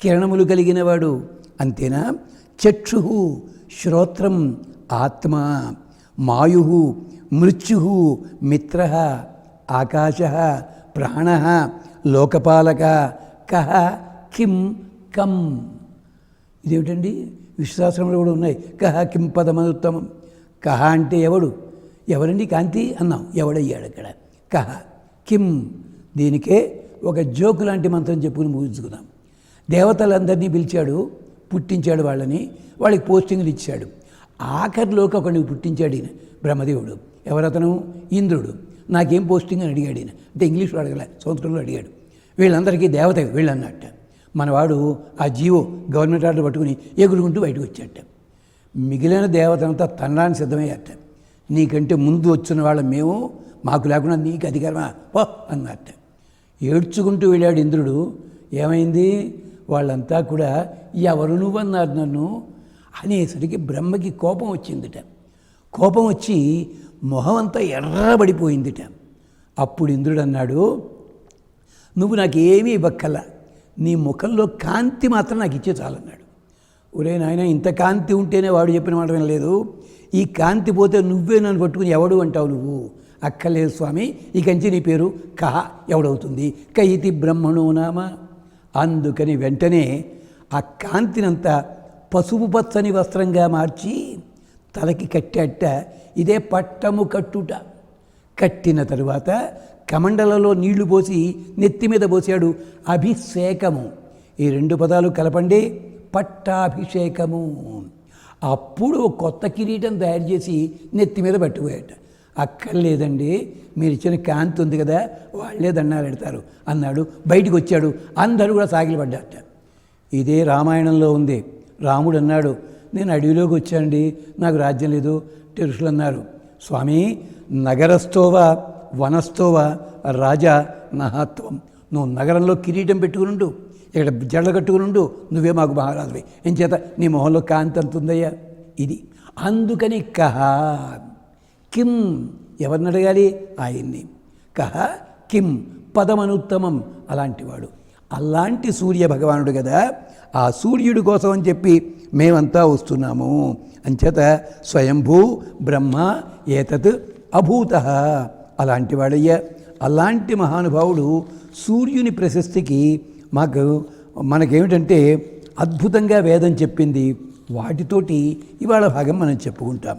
కిరణములు కలిగినవాడు. అంతేనా? చక్షు శ్రోత్రం ఆత్మ, మాయు మృత్యు మిత్ర, ఆకాశ ప్రాణ, లోకపాలక, కహ కిం కం. ఇదేమిటండి? విశ్వాసంలో కూడా ఉన్నాయి. కహ కిం పదమనుత్తమం. కహ అంటే ఎవరండి కాంతి అన్నాం, ఎవడయ్యాడు అక్కడ? కహ కిం. దీనికే ఒక జోకు లాంటి మంత్రం చెప్పుకుని ముగించుకుందాం. దేవతలందరినీ పిలిచాడు, పుట్టించాడు వాళ్ళకి పోస్టింగ్లు ఇచ్చాడు. ఆఖరిలోకి ఒకడిని పుట్టించాడు ఈయన బ్రహ్మదేవుడు. ఎవరతను? ఇంద్రుడు. నాకేం పోస్టింగ్ అని అడిగాడు ఈయన. అంటే ఇంగ్లీష్లో అడగలే, సంస్కృతంలో అడిగాడు. వీళ్ళందరికీ దేవత వీళ్ళన్నట్ట. మనవాడు ఆ జీవో గవర్నమెంట్ ఆర్డర్ పట్టుకుని ఎగురుకుంటూ బయటకు వచ్చాట. మిగిలిన దేవతలంతా తనడానికి సిద్ధమయ్యాట. నీకంటే ముందు వచ్చిన వాళ్ళం మేము, మాకు లేకుండా నీకు అధికారమా పో అన్నట్ట. ఏడ్చుకుంటూ వెళ్ళాడు ఇంద్రుడు. ఏమైంది? వాళ్ళంతా కూడా ఎవరు నువ్వన్నారు నన్ను అనేసరికి బ్రహ్మకి కోపం వచ్చిందిట. కోపం వచ్చి మొహం అంతా ఎర్రబడిపోయిందిట. అప్పుడు ఇంద్రుడు అన్నాడు, నువ్వు నాకేమీ ఇవ్వక్కల్లా, నీ ముఖంలో కాంతి మాత్రం నాకు ఇచ్చే చాలన్నాడు. ఒరే నాయన, ఇంత కాంతి ఉంటేనే వాడు చెప్పిన మాట వినలేదు, ఈ కాంతి పోతే నువ్వే నన్ను పట్టుకుని ఎవడు అంటావు నువ్వు? అక్కర్లేదు స్వామి, ఇకంచి నీ పేరు కహ ఎవడవుతుంది? కయితి బ్రహ్మణో నామ. అందుకని వెంటనే ఆ కాంతినంతా పసుపు పచ్చని వస్త్రంగా మార్చి తలకి కట్టాట. ఇదే పట్టము కట్టుట. కట్టిన తరువాత కమండలలో నీళ్లు పోసి నెత్తి మీద పోసాడు. అభిషేకము, ఈ రెండు పదాలు కలపండి, పట్టాభిషేకము. అప్పుడు కొత్త కిరీటం తయారు చేసి నెత్తి మీద పట్టుకోయాట. అక్కర్లేదండి, మీరు ఇచ్చిన కాంతి ఉంది కదా, వాళ్ళే దండాలు పెడతారు అన్నాడు. బయటికి వచ్చాడు. అందరూ కూడా సాగిలపడ్డాట. ఇదే రామాయణంలో ఉంది. రాముడు అన్నాడు, నేను అడవిలోకి వచ్చానండి, నాకు రాజ్యం లేదు. ఋషులు అన్నారు, స్వామి నగరస్థోవ వనస్థోవ రాజా మహత్వం. నువ్వు నగరంలో కిరీటం పెట్టుకునుండు, ఇక్కడ జడ కట్టుకునుండు, నువ్వే మాకు మహారాజువే. ఏం చేత నీ మొహంలో కాంతి అంతుందయ్యా. ఇది అందుకని కహ కిం. ఎవరిని అడగాలి? ఆయన్ని. కహ కిం పదమనుత్తమం. అలాంటివాడు. అలాంటి సూర్య భగవానుడు కదా, ఆ సూర్యుడి కోసం అని చెప్పి మేమంతా వస్తున్నాము. అంచేత స్వయంభూ బ్రహ్మ ఏతత్ అభూత. అలాంటి వాడయ్యా. అలాంటి మహానుభావుడు సూర్యుని ప్రశస్తికి మనకేమిటంటే అద్భుతంగా వేదం చెప్పింది. వాటితోటి ఇవాళ భాగం మనం చెప్పుకుంటాం.